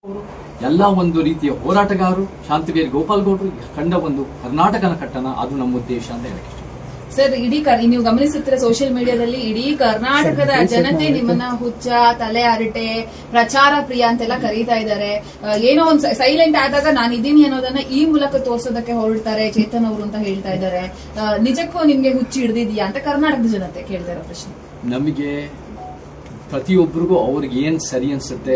ಎಲ್ಲ ಒಂದು ರೀತಿಯ ಹೋರಾಟಗಾರರು ಶಾಂತಿವೀರ್ ಗೋಪಾಲ್ ಗೌಡರು ಕಂಡ ಒಂದು ಕರ್ನಾಟಕನ ಕಟ್ಟಣ, ಅದು ನಮ್ಮ ಉದ್ದೇಶ ಅಂತ ಹೇಳಕ್ಕೆ ಸರ್. ಇಡೀ ನೀವು ಗಮನಿಸುತ್ತಿರೋ ಸೋಷಿಯಲ್ ಮೀಡಿಯಾದಲ್ಲಿ ಇಡೀ ಕರ್ನಾಟಕದ ಜನತೆ ನಿಮ್ಮನ್ನ ಹುಚ್ಚ, ತಲೆ ಅರಟೆ, ಪ್ರಚಾರ ಪ್ರಿಯ ಅಂತೆಲ್ಲ ಕರೀತಾ ಇದ್ದಾರೆ. ಏನೋ ಒಂದು ಸೈಲೆಂಟ್ ಆದಾಗ ನಾನು ಇದೀನಿ ಅನ್ನೋದನ್ನ ಈ ಮೂಲಕ ತೋರ್ಸೋದಕ್ಕೆ ಹೊರಡ್ತಾರೆ ಚೇತನ್ ಅವರು ಅಂತ ಹೇಳ್ತಾ ಇದ್ದಾರೆ. ನಿಜಕ್ಕೂ ನಿಮ್ಗೆ ಹುಚ್ಚು ಹಿಡಿದಿದ್ಯಾ ಅಂತ ಕರ್ನಾಟಕದ ಜನತೆ ಕೇಳ್ತಾ ಇರೋ ಪ್ರಶ್ನೆ. ನಮಗೆ ಪ್ರತಿಯೊಬ್ಬರಿಗೂ ಅವ್ರಿಗೆ ಏನ್ ಸರಿ ಅನ್ಸುತ್ತೆ,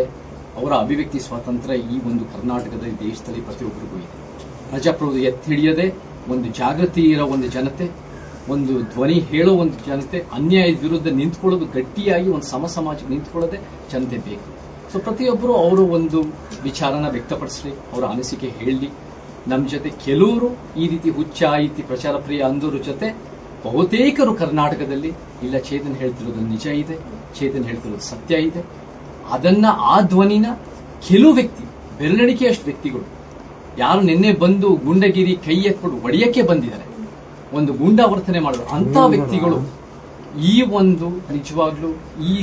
ಅವರ ಅಭಿವ್ಯಕ್ತಿ ಸ್ವಾತಂತ್ರ್ಯ ಈ ಒಂದು ಕರ್ನಾಟಕದ ದೇಶದಲ್ಲಿ ಪ್ರತಿಯೊಬ್ಬರಿಗೂ ಇದೆ. ಪ್ರಜಾಪ್ರಭುತ್ವ ಎತ್ತಿ ಹಿಡಿಯದೆ ಒಂದು ಜಾಗೃತಿ ಇರೋ ಒಂದು ಜನತೆ, ಒಂದು ಧ್ವನಿ ಹೇಳೋ ಒಂದು ಜನತೆ, ಅನ್ಯಾಯದ ವಿರುದ್ಧ ನಿಂತ್ಕೊಳ್ಳೋದು, ಗಟ್ಟಿಯಾಗಿ ಒಂದು ಸಮಾಜಕ್ಕೆ ನಿಂತ್ಕೊಳ್ಳೋದೇ ಜನತೆ ಬೇಕು. ಸೊ ಪ್ರತಿಯೊಬ್ಬರು ಅವರು ಒಂದು ವಿಚಾರನ ವ್ಯಕ್ತಪಡಿಸಲಿ, ಅವರ ಅನಿಸಿಕೆ ಹೇಳಲಿ. ನಮ್ಮ ಜೊತೆ ಕೆಲವರು ಈ ರೀತಿ ಹುಚ್ಚ, ಈ ರೀತಿ ಪ್ರಚಾರ ಪ್ರಿಯ ಅಂದೋರ ಜೊತೆ ಬಹುತೇಕರು ಕರ್ನಾಟಕದಲ್ಲಿ ಇಲ್ಲ, ಚೇತನ್ ಹೇಳ್ತಿರೋದು ನಿಜ ಇದೆ, ಚೇತನ್ ಹೇಳ್ತಿರೋದು ಸತ್ಯ ಇದೆ. ಅದನ್ನ ಆ ಧ್ವನಿನ ಕೆಲವು ವ್ಯಕ್ತಿ, ಬೆರಳಿಕೆಯಷ್ಟು ವ್ಯಕ್ತಿಗಳು ಯಾರು ನಿನ್ನೆ ಬಂದು ಗುಂಡಗಿರಿ ಕೈ ಎತ್ಕೊಂಡು ಒಡೆಯಕ್ಕೆ ಬಂದಿದ್ದಾರೆ, ಒಂದು ಗೂಂಡಾವರ್ತನೆ ಮಾಡಿದ್ರು ಅಂತ ವ್ಯಕ್ತಿಗಳು ಈ ಒಂದು ನಿಜವಾಗ್ಲೂ ಈ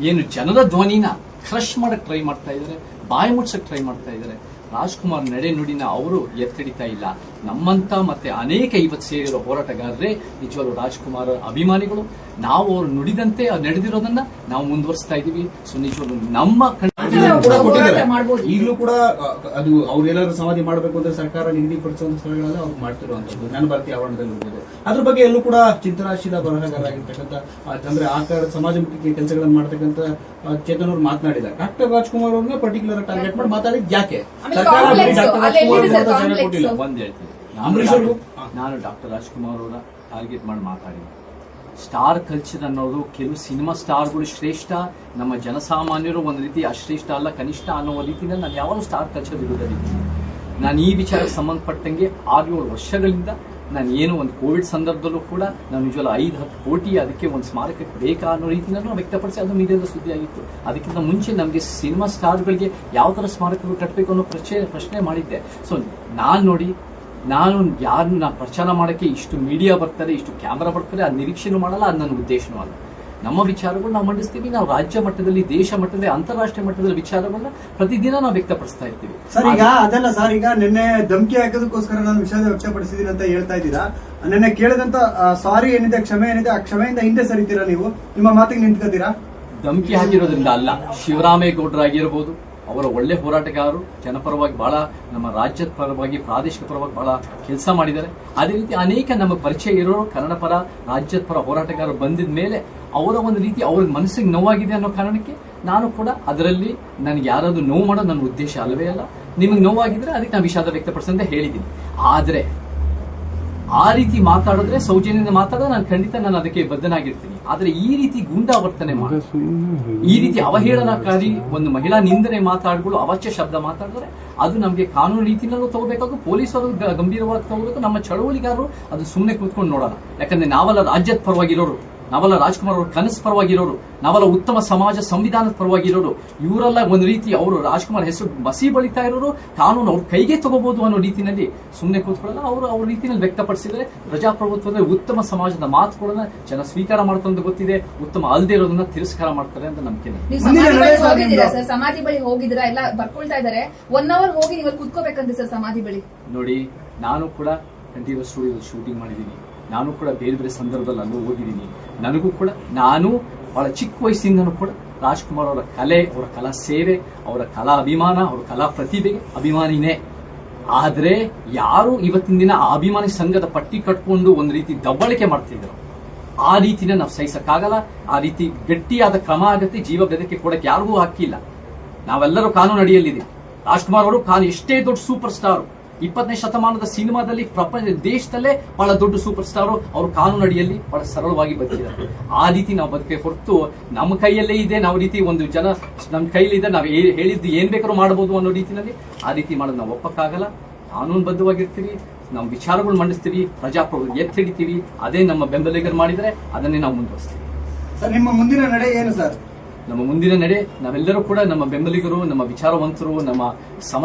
ಏನು ಜನರ ಧ್ವನಿನ ಕ್ರಶ್ ಮಾಡಕ್ ಟ್ರೈ ಮಾಡ್ತಾ ಇದ್ದಾರೆ, ಬಾಯಿ ಮುಡ್ಸಕ್ ಟ್ರೈ ಮಾಡ್ತಾ ಇದ್ದಾರೆ. ರಾಜ್ಕುಮಾರ್ ನಡೆ ನುಡಿನ ಅವರು ಎತ್ತಿಡಿತಾ ಇಲ್ಲ. ನಮ್ಮಂತ ಮತ್ತೆ ಅನೇಕ ಇವತ್ತು ಸೇರಿರೋ ಹೋರಾಟಗಾರರೇ ನಿಜವಾಗ್ಲೂ ರಾಜ್ಕುಮಾರ್ ಅಭಿಮಾನಿಗಳು. ನಾವು ಅವರು ನುಡಿದಂತೆ ನಡೆದಿರೋದನ್ನ ನಾವು ಮುಂದುವರಿಸ್ತಾ ಇದೀವಿ. ಸೊ ನಿಜವಾಗ್ಲೂ ನಮ್ಮ ಈಗಲೂ ಕೂಡ ಅದು ಅವ್ರು ಏನಾದ್ರು ಸಮಾಧಿ ಮಾಡಬೇಕು ಅಂದ್ರೆ ಸರ್ಕಾರ ನಿಗದಿಪಡಿಸುವ ಸ್ಥಳಗಳಲ್ಲಿ ಅವ್ರು ಮಾಡ್ತಿರುವಂತದ್ದು ನನ್ನ ಭಾರತಿ ಆವರಣದಲ್ಲಿ ಇರ್ಬೋದು. ಅದ್ರ ಬಗ್ಗೆ ಎಲ್ಲೂ ಕೂಡ ಚಿಂತನಾಶೀಲ ಬರಹಗಾರರಾಗಿರ್ತಕ್ಕಂಥ ಅಂದ್ರೆ ಆ ಸಮಾಜಮುಖಿ ಕೆಲಸಗಳನ್ನು ಮಾಡ್ತಕ್ಕಂಥ ಚೇತನ್ ಅವರು ಮಾತನಾಡಿದ್ದಾರೆ. ಡಾಕ್ಟರ್ ರಾಜ್ಕುಮಾರ್ ಅವ್ರನ್ನ ಪರ್ಟಿಕ್ಯುಲರ್ ಟಾರ್ಗೆಟ್ ಮಾಡಿ ಮಾತಾಡಿದ್ ಯಾಕೆ? ನಾನು ಡಾಕ್ಟರ್ ರಾಜ್ಕುಮಾರ್ ಅವರ ಟಾರ್ಗೆಟ್ ಮಾಡಿ ಮಾತಾಡಿದೆ. ಸ್ಟಾರ್ ಕಲ್ಚರ್ ಅನ್ನೋದು ಕೆಲವು ಸಿನಿಮಾ ಸ್ಟಾರ್ಗಳು ಶ್ರೇಷ್ಠ, ನಮ್ಮ ಜನಸಾಮಾನ್ಯರು ಒಂದು ರೀತಿ ಅಶ್ರೇಷ್ಠ ಅಲ್ಲ, ಕನಿಷ್ಠ ಅನ್ನೋ ರೀತಿಯಲ್ಲಿ ನಾನು ಯಾವಾಗಲೂ ಸ್ಟಾರ್ ಕಲ್ಚರ್ ವಿರುದ್ಧವಿದ್ದೀನಿ. ನಾನು ಈ ವಿಚಾರಕ್ಕೆ ಸಂಬಂಧಪಟ್ಟಂಗೆ 6-7 ವರ್ಷಗಳಿಂದ ನಾನು ಏನು ಒಂದು ಕೋವಿಡ್ ಸಂದರ್ಭದಲ್ಲೂ ಕೂಡ ನಾನು ನಿಜವಲ್ಲ 5-10 ಕೋಟಿ ಅದಕ್ಕೆ ಒಂದು ಸ್ಮಾರಕಕ್ಕೆ ಬೇಕಾ ಅನ್ನೋ ರೀತಿಯನ್ನು ವ್ಯಕ್ತಪಡಿಸಿ ಅದು ಮೀಡಿಯಾದ ಸುದ್ದಿ ಆಗಿತ್ತು. ಅದಕ್ಕಿಂತ ಮುಂಚೆ ನಮಗೆ ಸಿನಿಮಾ ಸ್ಟಾರ್ಗಳಿಗೆ ಯಾವ ತರ ಸ್ಮಾರಕಗಳು ಕಟ್ಟಬೇಕು ಅನ್ನೋ ಪ್ರಶ್ನೆ ಮಾಡಿದ್ದೆ. ಸೊ ನಾನು ಯಾರನ್ನ ಪ್ರಚಾರ ಮಾಡಕ್ಕೆ ಇಷ್ಟು ಮೀಡಿಯಾ ಬರ್ತಾರೆ, ಇಷ್ಟು ಕ್ಯಾಮರಾ ಬರ್ತಾರೆ, ಅದು ನಿರೀಕ್ಷೆನೂ ಮಾಡಲ್ಲ, ಅದು ನನ್ನ ಉದ್ದೇಶನೂ ಅಲ್ಲ. ನಮ್ಮ ವಿಚಾರಗಳು ನಾವು ಮಂಡಿಸ್ತೀವಿ. ನಾವು ರಾಜ್ಯ ಮಟ್ಟದಲ್ಲಿ, ದೇಶ ಮಟ್ಟದಲ್ಲಿ, ಅಂತಾರಾಷ್ಟ್ರೀಯ ಮಟ್ಟದಲ್ಲಿ ವಿಚಾರಗಳನ್ನ ಪ್ರತಿದಿನ ನಾವು ವ್ಯಕ್ತಪಡಿಸ್ತಾ ಇರ್ತೀವಿ. ಸರ್ ಈಗ ಅದಲ್ಲ ಸರ್, ಈಗ ನಿನ್ನೆ ಧಮಕಿ ಹಾಕೋದಕ್ಕೋಸ್ಕರ ನಾನು ವಿಷಯ ವ್ಯಕ್ತಪಡಿಸಿದೀನಿ ಅಂತ ಹೇಳ್ತಾ ಇದ್ದೀರಾ. ನಿನ್ನೆ ಕೇಳಿದಂತ ಸಾರಿ ಏನಿದೆ, ಕ್ಷಮೆ ಏನಿದೆ, ಆ ಕ್ಷಮೆಯಿಂದ ಹಿಂದೆ ಸರಿತೀರಾ? ನೀವು ನಿಮ್ಮ ಮಾತಿಗೆ ನಿಂತ್ಕೋತೀರಾ? ಧಮಕಿ ಹಾಕಿರೋದ್ರಿಂದ ಅಲ್ಲ. ಶಿವರಾಮೇಗೌಡರಾಗಿರ್ಬೋದು, ಅವರ ಒಳ್ಳೆ ಹೋರಾಟಗಾರರು, ಜನಪರವಾಗಿ ಬಹಳ, ನಮ್ಮ ರಾಜ್ಯದ ಪರವಾಗಿ, ಪ್ರಾದೇಶಿಕ ಪರವಾಗಿ ಬಹಳ ಕೆಲಸ ಮಾಡಿದ್ದಾರೆ. ಅದೇ ರೀತಿ ಅನೇಕ ನಮ್ಮ ಪರಿಚಯ ಇರೋರು ಕನ್ನಡ ಪರ, ರಾಜ್ಯದ ಪರ ಹೋರಾಟಗಾರರು ಬಂದಿದ ಮೇಲೆ ಅವರ ಒಂದು ರೀತಿ ಅವ್ರಿಗೆ ಮನಸ್ಸಿಗೆ ನೋವಾಗಿದೆ ಅನ್ನೋ ಕಾರಣಕ್ಕೆ ನಾನು ಕೂಡ ಅದರಲ್ಲಿ ನನಗೆ ಯಾರಾದ್ರೂ ನೋವು ಮಾಡೋದು ನನ್ನ ಉದ್ದೇಶ ಅಲ್ಲವೇ ಅಲ್ಲ. ನಿಮಗೆ ನೋವಾಗಿದ್ರೆ ಅದಕ್ಕೆ ನಾನು ವಿಷಾದ ವ್ಯಕ್ತಪಡಿಸಂತ ಹೇಳಿದ್ದೀನಿ. ಆದ್ರೆ ಆ ರೀತಿ ಮಾತಾಡಿದ್ರೆ, ಸೌಜನ್ಯದಿಂದ ಮಾತಾಡಿದ್ರೆ ನಾನು ಖಂಡಿತ ನಾನು ಅದಕ್ಕೆ ಬದ್ಧನಾಗಿರ್ತೀನಿ. ಆದ್ರೆ ಈ ರೀತಿ ಗೂಂಡಾವರ್ತನೆ ಮಾಡಿ, ಈ ರೀತಿ ಅವಹೇಳನಕಾರಿ ಒಂದು ಮಹಿಳಾ ನಿಂದನೆ ಮಾತಾಡ್ಗಳು, ಅವಾಚ್ಯ ಶಬ್ದ ಮಾತಾಡಿದ್ರೆ ಅದು ನಮಗೆ ಕಾನೂನು ರೀತಿಯಲ್ಲೂ ತಗೋಬೇಕಾದ್ರು, ಪೊಲೀಸರು ಗಂಭೀರವಾಗಿ ತಗೋಬೇಕು. ನಮ್ಮ ಚಳವಳಿಗಾರರು ಅದು ಸುಮ್ಮನೆ ಕೂತ್ಕೊಂಡು ನೋಡೋಣ. ಯಾಕಂದ್ರೆ ನಾವೆಲ್ಲ ರಾಜ್ಯದ ಪರವಾಗಿರೋರು, ನಾವೆಲ್ಲ ರಾಜ್ಕುಮಾರ್ ಅವ್ರ ಕನಸು ಪರವಾಗಿರೋರು, ನಾವೆಲ್ಲ ಉತ್ತಮ ಸಮಾಜ ಸಂವಿಧಾನದ ಪರವಾಗಿರೋರು. ಇವರೆಲ್ಲ ಒಂದು ರೀತಿ ಅವರು ರಾಜ್ಕುಮಾರ್ ಹೆಸರು ಬಸಿ ಬಳಿತಾ ಇರೋರು, ಕಾನೂನು ಅವ್ರ ಕೈಗೆ ತಗೋಬಹುದು ಅನ್ನೋ ರೀತಿಯಲ್ಲಿ ಸುಮ್ಮನೆ ಕೂತ್ಕೊಳ್ಳಲ್ಲ. ಅವರು ಅವ್ರ ರೀತಿಯಲ್ಲಿ ವ್ಯಕ್ತಪಡಿಸಿದ್ರೆ ಪ್ರಜಾಪ್ರಭುತ್ವದಲ್ಲಿ ಉತ್ತಮ ಸಮಾಜದ ಮಾತುಗಳನ್ನ ಜನ ಸ್ವೀಕಾರ ಮಾಡ್ತಾರೆ ಗೊತ್ತಿದೆ, ಉತ್ತಮ ಅಲ್ಲದೆ ಇರೋದನ್ನ ತಿರಸ್ಕಾರ ಮಾಡ್ತಾರೆ ಅಂತ ನಂಬಿಕೆ. ಸಮಾಧಿ ಬಳಿ ಹೋಗಿದ್ದೀರಾ? ಎಲ್ಲ ಬರ್ಕೊಳ್ತಾ ಇದಾರೆ. 1 hour ಹೋಗಿ ನೀವು ಕುತ್ಕೋಬೇಕಂತ ಸರ್ ಸಮಾಧಿ ಬಳಿ. ನೋಡಿ, ನಾನು ಕೂಡ ಕಂಠೀರವ ಸ್ಟುಡಿಯೋ ಶೂಟಿಂಗ್ ಮಾಡಿದ್ದೀನಿ. ನಾನು ಕೂಡ ಬೇರೆ ಬೇರೆ ಸಂದರ್ಭದಲ್ಲಿ ಅಲ್ಲೂ ಹೋಗಿದ್ದೀನಿ. ನನಗೂ ಕೂಡ ನಾನು ಬಹಳ ಚಿಕ್ಕ ವಯಸ್ಸಿಂದನೂ ಕೂಡ ರಾಜ್ಕುಮಾರ್ ಅವರ ಕಲೆ, ಅವರ ಕಲಾ ಸೇವೆ, ಅವರ ಕಲಾ ಅಭಿಮಾನ, ಅವರ ಕಲಾ ಪ್ರತಿಭೆಗೆ ಅಭಿಮಾನಿನೇ. ಆದ್ರೆ ಯಾರು ಇವತ್ತಿನ ದಿನ ಆ ಅಭಿಮಾನಿ ಸಂಘದ ಪಟ್ಟಿ ಕಟ್ಕೊಂಡು ಒಂದು ರೀತಿ ದಬ್ಬಳಿಕೆ ಮಾಡ್ತಿದ್ರು, ಆ ರೀತಿನ ನಾವು ಸಹಿಸಕ್ಕಾಗಲ್ಲ. ಆ ರೀತಿ ಗಟ್ಟಿಯಾದ ಕ್ರಮ ಆಗತ್ತೆ. ಜೀವ ಬೆದರಿಕೆ ಕೊಡಕ್ಕೆ ಯಾರಿಗೂ ಹಕ್ಕಿಲ್ಲ. ನಾವೆಲ್ಲರೂ ಕಾನೂನು ಅಡಿಯಲ್ಲಿದ್ದೀವಿ. ರಾಜ್ಕುಮಾರ್ ಅವರು ಎಷ್ಟೇ ದೊಡ್ಡ ಸೂಪರ್ ಸ್ಟಾರ್, 20ನೇ ಶತಮಾನದ ಸಿನಿಮಾದಲ್ಲಿ ದೇಶದಲ್ಲೇ ಬಹಳ ದೊಡ್ಡ ಸೂಪರ್ ಸ್ಟಾರ್, ಅವರು ಕಾನೂನು ಅಡಿಯಲ್ಲಿ ಬಹಳ ಸರಳವಾಗಿ ಬದುಕಿದ್ದಾರೆ. ಆ ರೀತಿ ನಾವು ಬದುಕೆ ಹೊರತು ನಮ್ಮ ಕೈಯಲ್ಲೇ ಇದೆ, ನಾವು ರೀತಿ ಒಂದು ಜನ ನಮ್ಮ ಕೈಯಲ್ಲಿ ಇದೆ, ನಾವು ಹೇಳಿದ್ದು ಏನ್ ಬೇಕಾದ್ರೂ ಮಾಡಬಹುದು ಅನ್ನೋ ರೀತಿಯಲ್ಲಿ ಆ ರೀತಿ ಮಾಡೋದು ನಾವು ಒಪ್ಪಕ್ಕಾಗಲ್ಲ. ಕಾನೂನು ಬದ್ಧವಾಗಿರ್ತೀವಿ, ನಾವು ವಿಚಾರಗಳು ಮಂಡಿಸ್ತೀವಿ, ಪ್ರಜಾಪ್ರಭುತ್ವ ಎತ್ತಿಡಿತೀವಿ. ಅದೇ ನಮ್ಮ ಬೆಂಬಲಿಗರು ಮಾಡಿದ್ರೆ ಅದನ್ನೇ ನಾವು ಮುಂದುವರಿಸ್ತೀವಿ. ಸರ್, ನಿಮ್ಮ ಮುಂದಿನ ನಡೆ ಏನು ಸರ್? ನಮ್ಮ ಮುಂದಿನ ನಡೆ, ನಾವೆಲ್ಲರೂ ಕೂಡ ನಮ್ಮ ಬೆಂಬಲಿಗರು, ನಮ್ಮ ವಿಚಾರವಂತರು, ನಮ್ಮ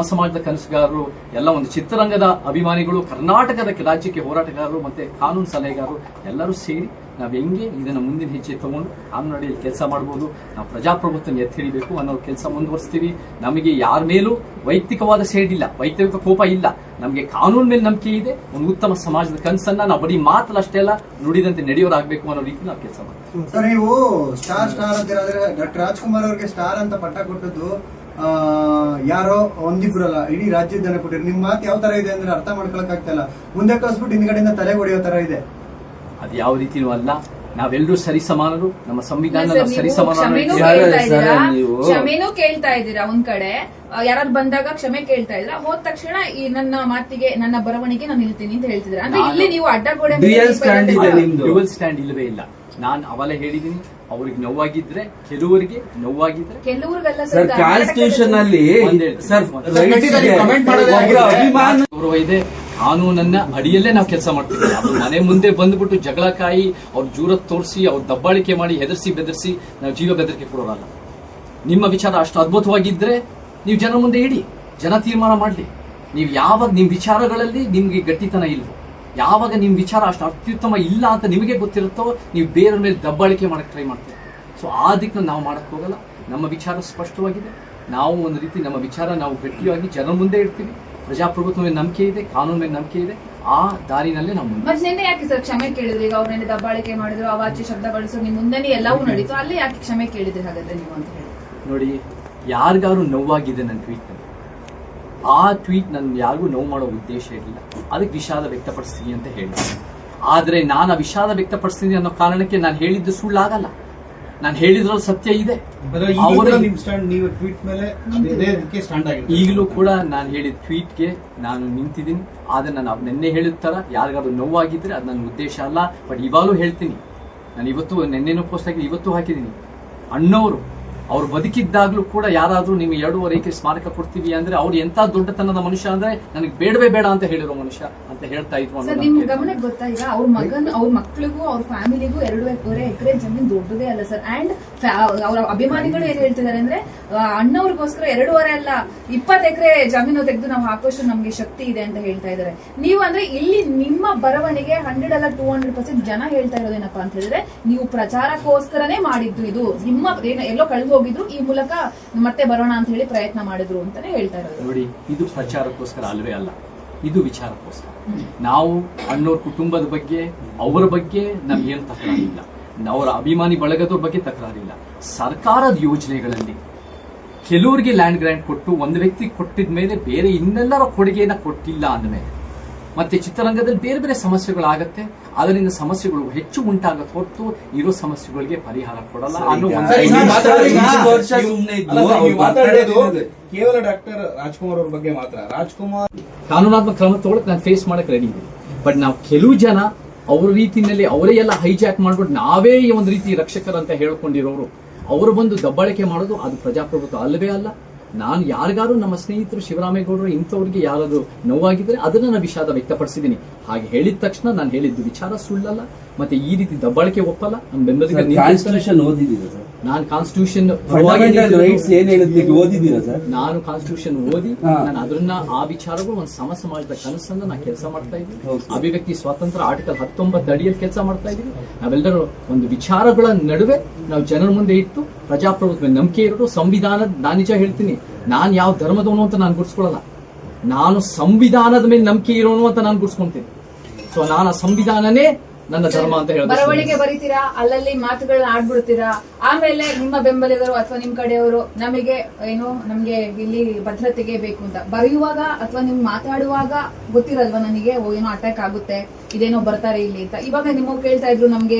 ಸಮಾಜದ ಕನಸುಗಾರರು, ಎಲ್ಲ ಒಂದು ಚಿತ್ರರಂಗದ ಅಭಿಮಾನಿಗಳು, ಕರ್ನಾಟಕದ ರಾಜ್ಯಕ್ಕೆ ಹೋರಾಟಗಾರರು ಮತ್ತೆ ಕಾನೂನು ಸಲಹೆಗಾರರು ಎಲ್ಲರೂ ಸೇರಿ ನಾವು ಹೆಂಗೆ ಇದನ್ನ ಮುಂದಿನ ಹೆಜ್ಜೆ ತಗೊಂಡು ಕಾನೂನು ಅಡಿಯಲ್ಲಿ ಕೆಲಸ ಮಾಡ್ಬೋದು, ನಾವು ಪ್ರಜಾಪ್ರಭುತ್ವ ಎತ್ತಿ ಹಿಡಿಬೇಕು ಅನ್ನೋ ಕೆಲಸ ಮುಂದುವರಿಸ್ತೀವಿ. ನಮಗೆ ಯಾರ ಮೇಲೂ ವೈಯಕ್ತಿಕವಾದ ಸೇಡ್ ಇಲ್ಲ, ವೈಯಕ್ತಿಕ ಕೋಪ ಇಲ್ಲ. ನಮಗೆ ಕಾನೂನು ಮೇಲೆ ನಂಬಿಕೆ ಇದೆ. ಒಂದು ಉತ್ತಮ ಸಮಾಜದ ಕನಸನ್ನ ನಾವು ಬರೀ ಮಾತಲ್ಲ ಅಷ್ಟೇ ಅಲ್ಲ, ನುಡಿದಂತೆ ನಡೆಯೋರಾಗಬೇಕು ಅನ್ನೋ ರೀತಿ ನಾವು ಕೆಲಸ ಮಾಡ್ತೀವಿ. ಸರ್, ನೀವು ಸ್ಟಾರ್ ಅಂತ ಹೇಳಿದ್ರೆ ಡಾಕ್ಟರ್ ರಾಜ್ಕುಮಾರ್ ಅವರಿಗೆ ಸ್ಟಾರ್ ಅಂತ ಪಟ್ಟ ಕೊಟ್ಟದ್ದು ಯಾರೋ ಒಂದಿಬ್ರಲ್ಲ, ಇಡೀ ರಾಜ್ಯದ ಜನ ಕೊಟ್ಟಿರಿ. ನಿಮ್ ಮಾತು ಯಾವ ತರ ಇದೆ ಅಂದ್ರೆ ಅರ್ಥ ಮಾಡ್ಕೊಳಕ್ ಆಗ್ತಾ ಇಲ್ಲ. ಮುಂದೆ ಕಳಿಸ್ಬಿಟ್ಟು ಹಿಂದ್ಗಡೆಯಿಂದ ತಲೆ ಹೊಡೆಯೋ ತರ ಇದೆ. ಅದು ಯಾವ ರೀತಿನೂ ಅಲ್ಲ. ನಾವೆಲ್ಲರೂ ಸರಿಸಮಾನರು, ನಮ್ಮ ಸಂವಿಧಾನ ಕ್ಷಮೆನೂ ಕೇಳ್ತಾ ಇದ್ದೀರಾ. ಒಂದ್ ಕಡೆ ಯಾರು ಬಂದಾಗ ಕ್ಷಮೆ ಕೇಳ್ತಾ ಇದ್ರ, ಹೋದ ತಕ್ಷಣ ಈ ನನ್ನ ಮಾತಿಗೆ, ನನ್ನ ಬರವಣಿಗೆ ನಾನು ನಿಲ್ತೀನಿ ಅಂತ ಹೇಳ್ತಿದ್ರ. ಅಂದ್ರೆ ಇಲ್ಲಿ ನೀವು ಅಡ್ಡಗೋಡೆ ಡ್ಯುಯಲ್ ಸ್ಟ್ಯಾಂಡ್ ಇಲ್ಲವೇ ಇಲ್ಲ. ನಾನು ಅವೆಲ್ಲ ಹೇಳಿದೀನಿ. ಅವ್ರಿಗೆ ನೋವಾಗಿದ್ರೆ, ಕೆಲವರಿಗೆ ನೋವಾಗಿದ್ರೆ, ಕೆಲವ್ರಿಗೆಲ್ಲ ಸರ್ ಕಾನ್ಸ್ಟಿಟ್ಯೂಷನ್ ಅಲ್ಲಿ ಗೌರವ ಇದೆ. ಕಾನೂನನ್ನ ಅಡಿಯಲ್ಲೇ ನಾವು ಕೆಲಸ ಮಾಡ್ತೀವಿ. ಅವ್ರ ಮನೆ ಮುಂದೆ ಬಂದ್ಬಿಟ್ಟು ಜಗಳ ಕಾಯಿ, ಅವ್ರ ಜೂರತ್ ತೋರಿಸಿ, ಅವ್ರ ದಬ್ಬಾಳಿಕೆ ಮಾಡಿ, ಹೆದರ್ಸಿ ಬೆದರ್ಸಿ ನಾವು ಜೀವ ಬೆದರಿಕೆ ಕೊಡೋರಲ್ಲ. ನಿಮ್ಮ ವಿಚಾರ ಅಷ್ಟು ಅದ್ಭುತವಾಗಿದ್ರೆ ನೀವು ಜನ ಮುಂದೆ ಇಡಿ, ಜನ ತೀರ್ಮಾನ ಮಾಡ್ಲಿ. ನೀವು ಯಾವಾಗ ನಿಮ್ ವಿಚಾರಗಳಲ್ಲಿ ನಿಮ್ಗೆ ಗಟ್ಟಿತನ ಇಲ್ವೋ, ಯಾವಾಗ ನಿಮ್ ವಿಚಾರ ಅಷ್ಟು ಅತ್ಯುತ್ತಮ ಇಲ್ಲ ಅಂತ ನಿಮಗೆ ಗೊತ್ತಿರುತ್ತೋ, ನೀವು ಬೇರೆ ಮೇಲೆ ದಬ್ಬಾಳಿಕೆ ಮಾಡಕ್ ಟ್ರೈ ಮಾಡ್ತೀವಿ. ಸೊ ಆ ದಿಕ್ಕನ್ನು ನಾವು ಮಾಡಕ್ ಹೋಗಲ್ಲ. ನಮ್ಮ ವಿಚಾರ ಸ್ಪಷ್ಟವಾಗಿದೆ. ನಾವು ಒಂದು ರೀತಿ ನಮ್ಮ ವಿಚಾರ ನಾವು ಗಟ್ಟಿಯಾಗಿ ಜನರ ಮುಂದೆ ಇಡ್ತೀವಿ. ಪ್ರಜಾಪ್ರಭುತ್ವ ಮೇಲೆ ನಂಬಿಕೆ ಇದೆ, ಕಾನೂನು ಮೇಲೆ ನಂಬಿಕೆ ಇದೆ. ಆ ದಾರಿನಲ್ಲೇ ನಾವು ಮುಂದೆ. ಮತ್ತೆ ನಿನ್ನೆ ಯಾಕೆ ಸರ್ ಕ್ಷಮೆ ಕೇಳಿದ್ರಿ? ಈಗ ಅವ್ರ ನೆನ್ನೆ ದಬ್ಬಾಳಿಕೆ ಮಾಡಿದ್ರು, ಅವಾಚ್ಯ ಶಬ್ದ ಬಳಸೋ ನಿಮ್ ಮುಂದೆನೇ ಎಲ್ಲವೂ ನಡೀತು, ಅಲ್ಲೇ ಯಾಕೆ ಕ್ಷಮೆ ಕೇಳಿದ್ರಿ ಹಾಗಾದ್ರೆ ನೀವು ಅಂತ ಹೇಳಿ? ನೋಡಿ, ಯಾರಿಗಾರು ನೋವಾಗಿದೆ ನನ್ನ ಟ್ವೀಟ್ ನಲ್ಲಿ, ಆ ಟ್ವೀಟ್ ನನ್ ಯಾರಿಗೂ ನೋವು ಮಾಡೋ ಉದ್ದೇಶ ಇರಲಿಲ್ಲ. ಅದಕ್ಕೆ ವಿಷಾದ ವ್ಯಕ್ತಪಡಿಸ್ತೀನಿ ಅಂತ ಹೇಳಿ. ಆದ್ರೆ ನಾನು ಆ ವಿಷಾದ ವ್ಯಕ್ತಪಡಿಸ್ತೀನಿ ಅನ್ನೋ ಕಾರಣಕ್ಕೆ ನಾನು ಹೇಳಿದ್ದು ಸುಳ್ಳಾಗಲ್ಲ. ನಾನು ಹೇಳಿದ್ರಲ್ಲಿ ಸತ್ಯ ಇದೆ. ಈಗಲೂ ಕೂಡ ನಾನು ಹೇಳಿದ ಟ್ವೀಟ್ಗೆ ನಾನು ನಿಂತಿದ್ದೀನಿ. ಆದ್ರೆ ನಾನು ನಿನ್ನೆ ಹೇಳಿದ ತರ ಯಾರಿಗಾದ್ರು ನೋವಾಗಿದ್ರೆ ಅದು ನನ್ನ ಉದ್ದೇಶ ಅಲ್ಲ. ಬಟ್ ಇವಾಗಲೂ ಹೇಳ್ತೀನಿ, ನಾನು ಇವತ್ತು ನಿನ್ನೆನೂ ಪೋಸ್ಟ್ ಹಾಕಿ ಇವತ್ತು ಹಾಕಿದ್ದೀನಿ. ಅಣ್ಣವರು ಅವ್ರು ಬದುಕಿದ್ದಾಗ್ಲೂ ಕೂಡ ಯಾರಾದ್ರೂ ನಿಮ್ಗೆ 2.5 ಎಕರೆ ಸ್ಮಾರಕ ಕೊಡ್ತೀವಿ ಅಂದ್ರೆ ಅವ್ರು ಎಂತ ದೊಡ್ಡತನದ ಮನುಷ್ಯ ಅಂದ್ರೆ ನನಗೆ ಬೇಡವೇ ಬೇಡ ಅಂತ ಹೇಳಿರೋ ಮನುಷ್ಯ ಅಂತ ಹೇಳ್ತಾ ಇದ್ರು. ನಿಮ್ ಗಮನಕ್ಕೆ ಗೊತ್ತಾ, ಈಗ ಅವ್ರ ಮಗನ್, ಅವ್ರ ಮಕ್ಳಿಗೂ ಅವ್ರ ಫ್ಯಾಮಿಲಿಗೂ 2.5 ಎಕರೆ ಜಮೀನ್ ದೊಡ್ಡದೇ ಅಲ್ಲ ಸರ್. ಅಂಡ್ ಅವ್ರ ಅಭಿಮಾನಿಗಳು ಏನ್ ಹೇಳ್ತಿದ್ದಾರೆ ಅಂದ್ರೆ, ಅಣ್ಣವ್ರಿಗೋಸ್ಕರ 2.5 ಅಲ್ಲ 20 ಎಕರೆ ಜಮೀನು ತೆಗೆದು ನಾವು ಹಾಕೋಷ್ಟು ನಮ್ಗೆ ಶಕ್ತಿ ಇದೆ ಅಂತ ಹೇಳ್ತಾ ಇದ್ದಾರೆ. ನೀವು ಅಂದ್ರೆ ಇಲ್ಲಿ ನಿಮ್ಮ ಬರವಣಿಗೆ 100 ಅಲ್ಲ 200% ಜನ ಹೇಳ್ತಾ ಇರೋದೇನಪ್ಪಾ ಅಂತ ಹೇಳಿದ್ರೆ, ನೀವು ಪ್ರಚಾರಕ್ಕೋಸ್ಕರನೇ ಮಾಡಿದ್ದು, ಇದು ನಿಮ್ಮ ಎಲ್ಲೋ ಕಳೆದು ಹೋಗಿದ್ರು, ಈ ಮೂಲಕ ಮತ್ತೆ ಬರೋಣ ಅಂತ ಹೇಳಿ ಪ್ರಯತ್ನ ಮಾಡಿದ್ರು ಅಂತಾನೆ ಹೇಳ್ತಾ ಇರೋದು. ನೋಡಿ, ಇದು ಪ್ರಚಾರಕ್ಕೋಸ್ಕರ ಅಲ್ವೇ ಅಲ್ಲ, ಇದು ವಿಚಾರಕ್ಕೋಸ್ಕರ. ನಾವು ಅಣ್ಣವ್ರ ಕುಟುಂಬದ ಬಗ್ಗೆ, ಅವರ ಬಗ್ಗೆ ನಮ್ಗೇನು ತಕರಾರಿಲ್ಲ. ಅವರ ಅಭಿಮಾನಿ ಬಳಗದವ್ರ ಬಗ್ಗೆ ತಕರಾರಿಲ್ಲ. ಸರ್ಕಾರದ ಯೋಜನೆಗಳಲ್ಲಿ ಕೆಲವರಿಗೆ ಲ್ಯಾಂಡ್ ಗ್ರಾಂಟ್ ಕೊಟ್ಟು ಒಂದು ವ್ಯಕ್ತಿ ಕೊಟ್ಟಿದ ಮೇಲೆ ಬೇರೆ ಇನ್ನೆಲ್ಲರ ಕೊಡುಗೆಯನ್ನ ಕೊಟ್ಟಿಲ್ಲ ಅಂದಮೇಲೆ, ಮತ್ತೆ ಚಿತ್ರರಂಗದಲ್ಲಿ ಬೇರೆ ಬೇರೆ ಸಮಸ್ಯೆಗಳಾಗತ್ತೆ. ಅದರಿಂದ ಸಮಸ್ಯೆಗಳು ಹೆಚ್ಚು ಉಂಟಾಗತ್ತೆ ಹೊರತು ಇರೋ ಸಮಸ್ಯೆಗಳಿಗೆ ಪರಿಹಾರ ಕೊಡಲ್ಲ ಅನ್ನೋ ಕೇವಲ ಡಾಕ್ಟರ್ ರಾಜ್ಕುಮಾರ್ ಅವ್ರ ಬಗ್ಗೆ ಮಾತ್ರ. ರಾಜ್ಕುಮಾರ್ ಕಾನೂನಾತ್ಮಕ ಕ್ರಮ ತಗೊಳಕ್ ನಾನು ಫೇಸ್ ಮಾಡಕ್ ರೆಡಿ ಇದ್ದೀನಿ. ಬಟ್ ನಾವು ಕೆಲವು ಜನ ಅವ್ರ ರೀತಿಯಲ್ಲಿ ಅವರೇ ಎಲ್ಲ ಹೈಜಾಕ್ ಮಾಡ್ಬಿಟ್ಟು ನಾವೇ ಒಂದು ರೀತಿ ರಕ್ಷಕರಂತ ಹೇಳ್ಕೊಂಡಿರೋರು ಅವರು ಬಂದು ದಬ್ಬಾಳಿಕೆ ಮಾಡೋದು ಅದು ಪ್ರಜಾಪ್ರಭುತ್ವ ಅಲ್ಲವೇ ಅಲ್ಲ. ನಾನು ಯಾರಿಗಾರು ನಮ್ಮ ಸ್ನೇಹಿತರು ಶಿವರಾಮೇಗೌಡರು ಇಂಥವ್ರಿಗೆ ಯಾರಾದ್ರೂ ನೋವಾಗಿದ್ರೆ ಅದನ್ನ ನಾನು ವಿಷಾದ ವ್ಯಕ್ತಪಡಿಸಿದ್ದೀನಿ. ಹಾಗೆ ಹೇಳಿದ ತಕ್ಷಣ ನಾನು ಹೇಳಿದ್ದು ವಿಚಾರ ಸುಳ್ಳಲ್ಲ. ಮತ್ತೆ ಈ ರೀತಿ ದಬ್ಬಾಳಿಕೆ ಒಪ್ಪಲ್ಲ. ನಮ್ಮ ಬೆಂಬಲಿಗ ನಾನು ಕಾನ್ಸ್ಟಿಟ್ಯೂಷನ್ ನಾನು ಕಾನ್ಸ್ಟಿಟ್ಯೂಷನ್ ಓದಿ ನಾನು ಅದನ್ನ ಆ ವಿಚಾರಗಳು ಒಂದು ಸಮಾಜದ ಕನಸನ್ನ ನಾನು ಕೆಲಸ ಮಾಡ್ತಾ ಇದ್ದೀನಿ. ಅಭಿವ್ಯಕ್ತಿ ಸ್ವಾತಂತ್ರ್ಯ ಆರ್ಟಿಕಲ್ 19 ಅಡಿಯಲ್ಲಿ ಕೆಲಸ ಮಾಡ್ತಾ ಇದ್ದೀನಿ. ನಾವೆಲ್ಲರೂ ಒಂದು ವಿಚಾರಗಳ ನಡುವೆ ನಾವು ಜನರ ಮುಂದೆ ಇಟ್ಟು ಪ್ರಜಾಪ್ರಭುತ್ವ ನಂಬಿಕೆ ಇರೋದು ಸಂವಿಧಾನ. ನಾನು ನಿಜ ಹೇಳ್ತೀನಿ, ನಾನು ಯಾವ ಧರ್ಮದವನು ಅಂತ ನಾನು ಗುರ್ಸ್ಕೊಳ್ಳಲ್ಲ. ನಾನು ಸಂವಿಧಾನದ ಮೇಲೆ ನಂಬಿಕೆ ಇರೋನು ಅಂತ ನಾನು ಗುರ್ಸ್ಕೊಂತೀನಿ. ಸೊ ನಾನು ಸಂವಿಧಾನನೇ ನನ್ನ ಧರ್ಮ ಅಂತ ಹೇಳ್ತಾರೆ. ಬರವಣಿಗೆ ಬರೀತೀರಾ, ಅಲ್ಲಲ್ಲಿ ಮಾತುಗಳನ್ನ ಆಡ್ಬಿಡ್ತೀರಾ, ಆಮೇಲೆ ನಿಮ್ಮ ಬೆಂಬಲಿಗರು ಅಥವಾ ನಿಮ್ ಕಡೆಯವರು ನಮಗೆ ನಮ್ಗೆ ಇಲ್ಲಿ ಭದ್ರತೆಗೆ ಬೇಕು ಅಂತ ಬರೆಯುವಾಗ ಅಥವಾ ನಿಮ್ ಮಾತಾಡುವಾಗ ಗೊತ್ತಿರಲ್ವಾ ನನಗೆ ಏನೋ ಅಟ್ಯಾಕ್ ಆಗುತ್ತೆ, ಇದೇನೋ ಬರ್ತಾರೆ ಇಲ್ಲಿ ಅಂತ. ಇವಾಗ ನಿಮಗೆ ಕೇಳ್ತಾ ಇದ್ರು ನಮ್ಗೆ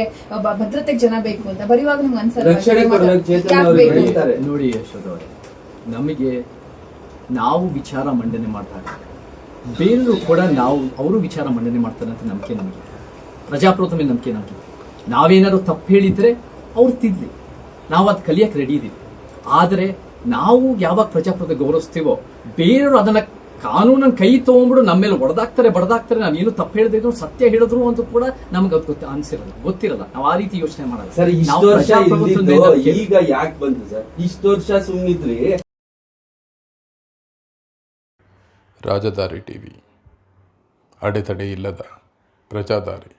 ಭದ್ರತೆಗೆ ಜನ ಬೇಕು ಅಂತ, ಬರೆಯುವಾಗ ನಿಮ್ಗೆ ಅನ್ಸಲ್ಲ? ನೋಡಿ ಯಶೋಧ ಅವರೇ, ನಮಗೆ ನಾವು ವಿಚಾರ ಮಂಡನೆ ಮಾಡ್ತಾರೆ, ಬೇರೆಯವರು ಕೂಡ ಅವರು ವಿಚಾರ ಮಂಡನೆ ಮಾಡ್ತಾರೆ ಅಂತ ನಂಬಿಕೆ ನಮಗೆ, ಪ್ರಜಾಪ್ರಭುತ್ವ ಮೇಲೆ ನಂಬಿಕೆ ನಮಗೆ. ನಾವೇನಾದ್ರು ತಪ್ಪು ಹೇಳಿದ್ರೆ ಅವ್ರು ತಿದ್ಲಿ, ನಾವು ಅದು ಕಲಿಯಕ್ಕೆ ರೆಡಿ ಇದೀವಿ. ಆದರೆ ನಾವು ಯಾವಾಗ ಪ್ರಜಾಪ್ರಭುತ್ವ ಗೌರವಿಸ್ತೀವೋ ಬೇರೆಯವರು ಅದನ್ನ ಕಾನೂನನ್ನ ಕೈ ತಗೊಂಡ್ಬಿಡು ನಮ್ಮ ಮೇಲೆ ಬಡದಾಕ್ತಾರೆ. ನಾವೇನು ತಪ್ಪು ಹೇಳಿದ್ರು ಸತ್ಯ ಹೇಳಿದ್ರು ಅಂತ ಕೂಡ ನಮ್ಗೆ ಅದು ಅನ್ಸಿರಲ್ಲ, ಗೊತ್ತಿರಲ್ಲ. ನಾವು ಆ ರೀತಿ ಯೋಚನೆ ಮಾಡಲ್ಲ. ಸರ್, ಈಗ ಯಾಕೆ ಬಂತು ಸರ್? ಇಷ್ಟು ವರ್ಷ ಸುಮ್ಮನಿದ್ರಿ. ರಾಜದಾರಿ ಟಿವಿ, ಅಡೆತಡೆ ಇಲ್ಲದ ಪ್ರಜಾದಾರಿ.